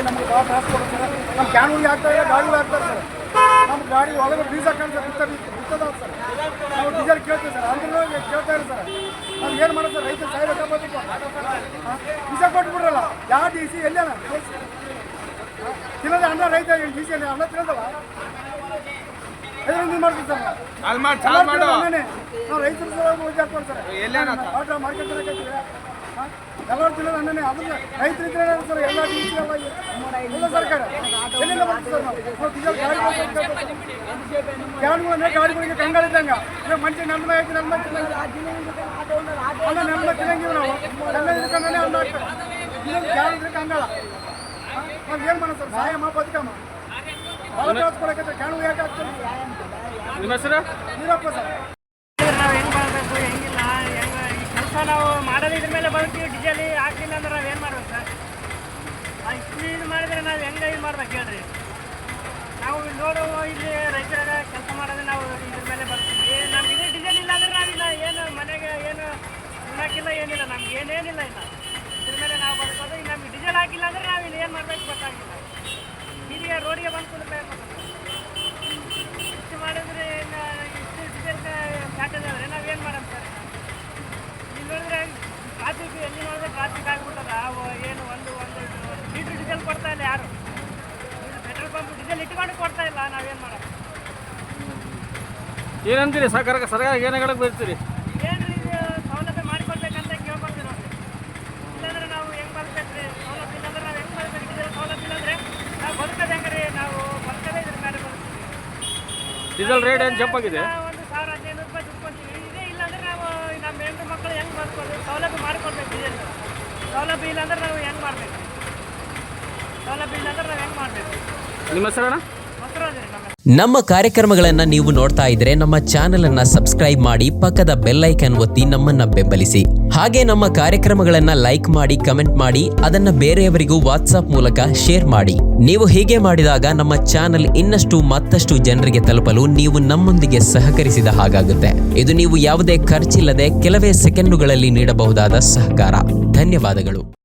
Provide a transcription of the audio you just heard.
ನಮ್ಗೆ ಭಾಳ transport sir. ನಮ್ಮ ಕ್ಯಾನ್ಗಳಿಗೆ ಆಗ್ತಾರೆ, ಗಾಡಿಗಳು ಆಗ್ತಾರೆ ಸರ್. ನಮ್ಮ ಗಾಡಿ ಒಳಗೆ ಬೀಜ ಬಿತ್ತದ ಸರ್. ನಾವು ಡೀಸೆಲ್ ಕೇಳ್ತೀವಿ ಸರ್, ಅಂದ್ರೆ ಕೇಳ್ತಾ ಇರಿ ಸರ್. ನಾವು ಏನು ಮಾಡೋದು ಸರ್? ರೈತರು ಸಾಯ್ಬೇಕಪ್ಪ, ಬೀಜ ಕೊಟ್ಬಿಡ್ರಲ್ಲ. ಯಾವ ಡಿ ಸಿ ಎಲ್ಲೇನ ತಿನ್ನೋದು ಅನ್ನ ರೈತ ಡಿ ಸಿ ಅನ್ನ ತಿನ್ನೋದಲ್ಲ. ಇದರಿಂದ ಮಾಡ್ತೀವಿ ಸರ್. ನಾವು ರೈತರು ವಿಚಾರಿಸ್ಕೊಂಡು ಸರ್ ಮಾರ್ಕೆಟ್ ಎಲ್ಲರೂ ತಿನ್ನೋದು ಅನ್ನನೇ. ಅದನ್ನ ರೈತರು ಇದ್ರೆ ಸರ್ ಎಲ್ಲ ಡಿ ಸಿ ಎಲ್ಲ ಸರ್ಕಾರ ಎಲ್ಲಿಂದ ಬರ್ತೀವಿ ಸರ್? ನಾವು ಡೀಸೆಲ್ ಗಾಡಿಗಳನ್ನೇ ಗಾಡಿಗಳಿಗೆ ಕಂಗಾಳಿದ್ದಂಗೆ ಮಂಚೆ ನನ್ನ ಆಯ್ತು ನನ್ನ ಅಲ್ಲ ನಮ್ಮ ತಿನ್ನಂಗಿವಿ ನಾವು ಎಲ್ಲ ಇದ್ಕೊಂಡೇ ಅನ್ನ ಹಾಕ್ತಾರೆ. ಇನ್ನೊಂದು ಕ್ಯಾನ್ ಕಂಗಾಳ ನಾವು ಏನು ಮಾಡೋದು ಸರ್? ಸಹಾಯಮ್ಮ ಬದುಕಮ್ಮ ಭಾಳ ಕಳಿಸ್ಕೊಳಕ್ಕೆ ಕ್ಯಾನ್ ಯಾಕೆ ಆಗ್ತದೆ? ನಿಮ್ಮ ಹೆಸರು? ನೀರಪ್ಪ ಸರ್. ನಾವು ಹೆಂಗೆ ಮಾಡಬೇಕು ಹೆಂಗಿಲ್ಲ ಹೆಂಗೆ ಈ ಕೆಲಸ ನಾವು ಮಾಡೋದು ಇದ್ರ ಮೇಲೆ ಬರ್ತೀವಿ. ಡೀಸೆಲ್ ಹಾಕ್ಲಿಲ್ಲ ಅಂದ್ರೆ ನಾವು ಏನು ಮಾಡ್ಬೇಕು ಸರ್? ಇಷ್ಟು ಇದು ಮಾಡಿದ್ರೆ ನಾವು ಹೆಂಗೆ ಇದು ಮಾಡ್ಬೇಕು ಹೇಳ್ರಿ? ನಾವು ನೋಡು ಇಲ್ಲಿ ರೈತರ ಕೆಲಸ ಮಾಡೋದು ನಾವು ಇದ್ರ ಮೇಲೆ ಬರ್ತೀವಿ. ನಮ್ಗೆ ಇದು ಡೀಸೆಲ್ ಇಲ್ಲ ಅಂದ್ರೆ ನಾವಿಲ್ಲ ಏನು ಮನೆಗೆ ಏನು ಉಣ್ಣಕ್ಕಿಲ್ಲ ಏನಿಲ್ಲ, ನಮ್ಗೆ ಏನೇನಿಲ್ಲ ಇಲ್ಲ. ಇದ್ರ ಮೇಲೆ ನಾವು ಬರ್ಬೋದು. ನಮ್ಗೆ ಡೀಸೆಲ್ ಹಾಕಿಲ್ಲ ಅಂದ್ರೆ ನಾವು ಇಲ್ಲಿ ಏನು ಮಾಡ್ಬೇಕು ಗೊತ್ತಾಗಿಲ್ಲ. ಹೀಗೆ ರೋಡಿಗೆ ಬಂದು ಕುಡಿಬೇಕು ಇಷ್ಟು ಮಾಡಿದ್ರೆ ಇಷ್ಟು ಡೀಸೆಲ್ ಫ್ಯಾಕ್ಟರಿ ಆದರೆ ನಾವೇನು ಮಾಡೋದು ಸರ್? ಇಲ್ಲಿ ನೋಡಿದ್ರೆ ಟ್ರಾಫಿಕ್ ಎಲ್ಲಿ ನೋಡಿದ್ರೆ ಟ್ರಾಫಿಕ್ ಆಗಿಬಿಟ್ಟದ. ಏನು ಒಂದು ಲೀಟ್ರ್ ಡೀಸೆಲ್ ಕೊಡ್ತಾ ಇಲ್ಲ ಯಾರು. ಪೆಟ್ರೋಲ್ ಪಂಪ್ ಡೀಸೆಲ್ ಇಟ್ಕೊಂಡು ಕೊಡ್ತಾ ಇಲ್ಲ. ನಾವೇನು ಮಾಡೋದು? ಏನಂತೀರಿ ಸರ್ಕಾರ ಏನು ಹೇಳಕ್ಕೆ ಬರ್ತೀರಿ? ಏನು ರೀ ಸೌಲಭ್ಯ ಮಾಡಿಕೊಡ್ಬೇಕಂತ ಕೇಳ್ಕೊಳ್ತೀವಿ ನೋಡಿರಿ. ಇಲ್ಲಾಂದ್ರೆ ನಾವು ಹೆಂಗೆ ಬದುಕಬೇಕು ರೀ? ಸೌಲಭ್ಯ ಇಲ್ಲಾಂದ್ರೆ ನಾವು ಹೆಂಗೆ ಬದುಕಬೇಕು? ಡೀಸೆಲ್ ಸೌಲಭ್ಯ ಇಲ್ಲಾಂದ್ರೆ ನಾವು ಬದುಕೋದು ಹೆಂಗೆ ರೀ? ನಾವು ಬದುಕೋದೇ ಇದ್ರ ಮೇಲೆ ಬದುಕ್ತೀವಿ. ಡೀಸೆಲ್ ರೇಟ್ ಏನು ಜಂಪ್ ಆಗಿದೆ? 1,015 ರೂಪಾಯಿ ದುಡ್ಕೊಂತೀವಿ. ಇದೇ ಇಲ್ಲಾಂದ್ರೆ ನಾವು ನಮ್ಮ ಹೆಣ್ಣು ಮಕ್ಕಳು ಹೆಂಗೆ ಬದುಕೋದು? ಸೌಲಭ್ಯ ಮಾಡಿಕೊಡ್ಬೇಕು. ಡೀಸೆಲ್ ಸೌಲಭ್ಯ ಇಲ್ಲಾಂದ್ರೆ ನಾವು ಹೆಂಗೆ ಮಾಡಬೇಕು? ಸೌಲಭ್ಯ ಇಲ್ಲಾಂದ್ರೆ ನಾವು ಹೆಂಗೆ ಮಾಡಬೇಕು? ನಿಮ್ಮ ಹೆಸರಣ್ಣ? ನಮ್ಮ ಕಾರ್ಯಕ್ರಮಗಳನ್ನ ನೀವು ನೋಡ್ತಾ ಇದ್ರೆ ನಮ್ಮ ಚಾನೆಲ್ ಅನ್ನ ಸಬ್ಸ್ಕ್ರೈಬ್ ಮಾಡಿ, ಪಕ್ಕದ ಬೆಲ್ ಐಕಾನ್ ಒತ್ತಿ ನಮ್ಮನ್ನ ಬೆಂಬಲಿಸಿ. ಹಾಗೆ ನಮ್ಮ ಕಾರ್ಯಕ್ರಮಗಳನ್ನ ಲೈಕ್ ಮಾಡಿ, ಕಮೆಂಟ್ ಮಾಡಿ, ಅದನ್ನ ಬೇರೆಯವರಿಗೂ ವಾಟ್ಸ್ಆಪ್ ಮೂಲಕ ಶೇರ್ ಮಾಡಿ. ನೀವು ಹೀಗೆ ಮಾಡಿದಾಗ ನಮ್ಮ ಚಾನೆಲ್ ಇನ್ನಷ್ಟು ಮತ್ತಷ್ಟು ಜನರಿಗೆ ತಲುಪಲು ನೀವು ನಮ್ಮೊಂದಿಗೆ ಸಹಕರಿಸಿದ ಹಾಗಾಗುತ್ತೆ. ಇದು ನೀವು ಯಾವುದೇ ಖರ್ಚಿಲ್ಲದೆ ಕೆಲವೇ ಸೆಕೆಂಡುಗಳಲ್ಲಿ ನೀಡಬಹುದಾದ ಸಹಕಾರ. ಧನ್ಯವಾದಗಳು.